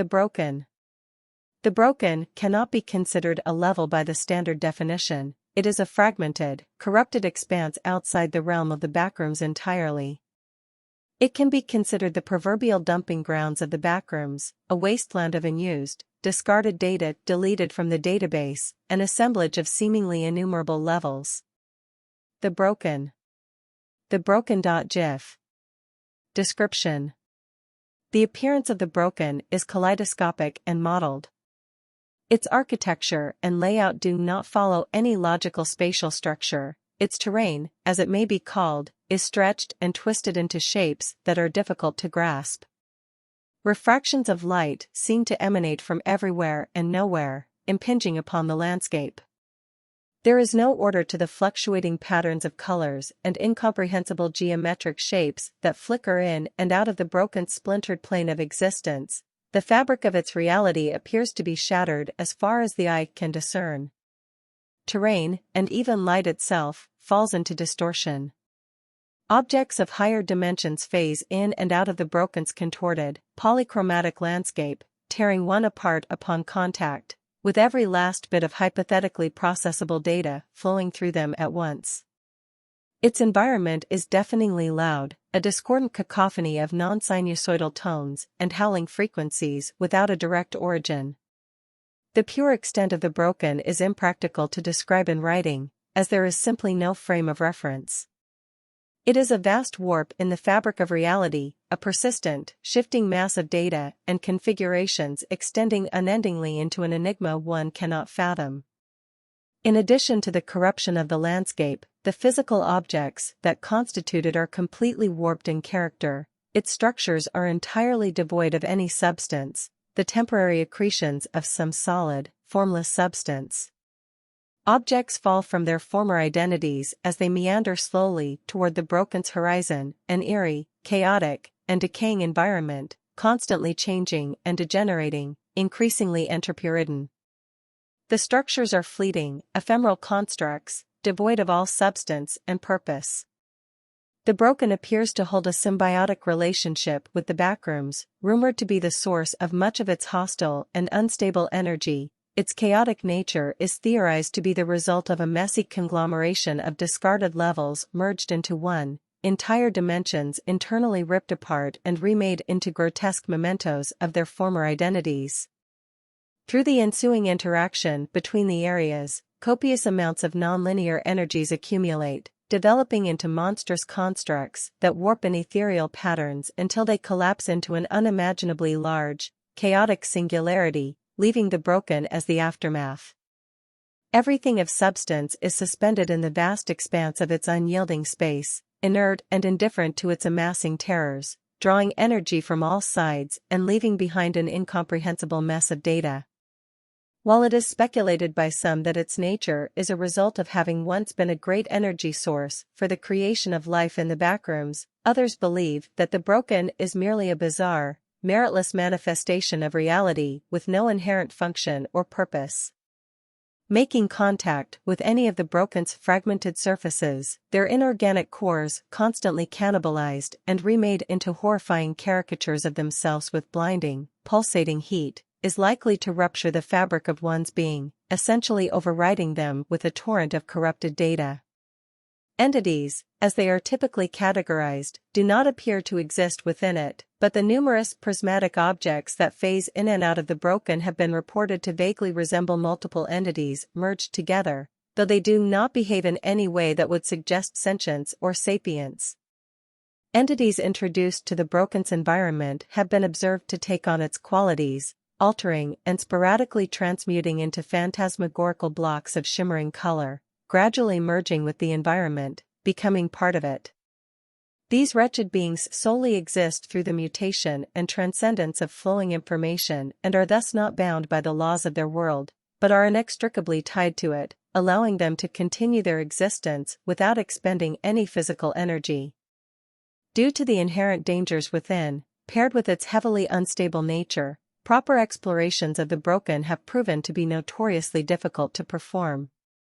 The broken. The broken cannot be considered a level by the standard definition. It is a fragmented, corrupted expanse outside the realm of the backrooms entirely. It can be considered the proverbial dumping grounds of the backrooms, a wasteland of unused, discarded data deleted from the database, an assemblage of seemingly innumerable levels. The broken. The broken.gif. Description. The appearance of the broken is kaleidoscopic and mottled. Its architecture and layout do not follow any logical spatial structure. Its terrain, as it may be called, is stretched and twisted into shapes that are difficult to grasp. Refractions of light seem to emanate from everywhere and nowhere, impinging upon the landscape. There is no order to the fluctuating patterns of colors and incomprehensible geometric shapes that flicker in and out of the broken splintered plane of existence. The fabric of its reality appears to be shattered as far as the eye can discern. Terrain, and even light itself, falls into distortion. Objects of higher dimensions phase in and out of the broken's contorted, polychromatic landscape, tearing one apart upon contact, with every last bit of hypothetically processable data flowing through them at once. Its environment is deafeningly loud, a discordant cacophony of non-sinusoidal tones and howling frequencies without a direct origin. The pure extent of the broken is impractical to describe in writing, as there is simply no frame of reference. It is a vast warp in the fabric of reality, a persistent, shifting mass of data and configurations extending unendingly into an enigma one cannot fathom. In addition to the corruption of the landscape, the physical objects that constitute it are completely warped in character. Its structures are entirely devoid of any substance, the temporary accretions of some solid, formless substance. Objects fall from their former identities as they meander slowly toward the broken's horizon, an eerie, chaotic, and decaying environment, constantly changing and degenerating, increasingly enterpyridine. The structures are fleeting, ephemeral constructs, devoid of all substance and purpose. The broken appears to hold a symbiotic relationship with the backrooms, rumored to be the source of much of its hostile and unstable energy. Its chaotic nature is theorized to be the result of a messy conglomeration of discarded levels merged into one, entire dimensions internally ripped apart and remade into grotesque mementos of their former identities. Through the ensuing interaction between the areas, copious amounts of nonlinear energies accumulate, developing into monstrous constructs that warp in ethereal patterns until they collapse into an unimaginably large, chaotic singularity, leaving the broken as the aftermath. Everything of substance is suspended in the vast expanse of its unyielding space, inert and indifferent to its amassing terrors, drawing energy from all sides and leaving behind an incomprehensible mess of data. While it is speculated by some that its nature is a result of having once been a great energy source for the creation of life in the backrooms, others believe that the broken is merely a bizarre, meritless manifestation of reality with no inherent function or purpose. Making contact with any of the broken's fragmented surfaces, their inorganic cores constantly cannibalized and remade into horrifying caricatures of themselves with blinding, pulsating heat, is likely to rupture the fabric of one's being, essentially overriding them with a torrent of corrupted data. Entities, as they are typically categorized, do not appear to exist within it, but the numerous prismatic objects that phase in and out of the broken have been reported to vaguely resemble multiple entities merged together, though they do not behave in any way that would suggest sentience or sapience. Entities introduced to the broken's environment have been observed to take on its qualities, altering and sporadically transmuting into phantasmagorical blocks of shimmering color, gradually merging with the environment, becoming part of it. These wretched beings solely exist through the mutation and transcendence of flowing information and are thus not bound by the laws of their world, but are inextricably tied to it, allowing them to continue their existence without expending any physical energy. Due to the inherent dangers within, paired with its heavily unstable nature, proper explorations of the broken have proven to be notoriously difficult to perform.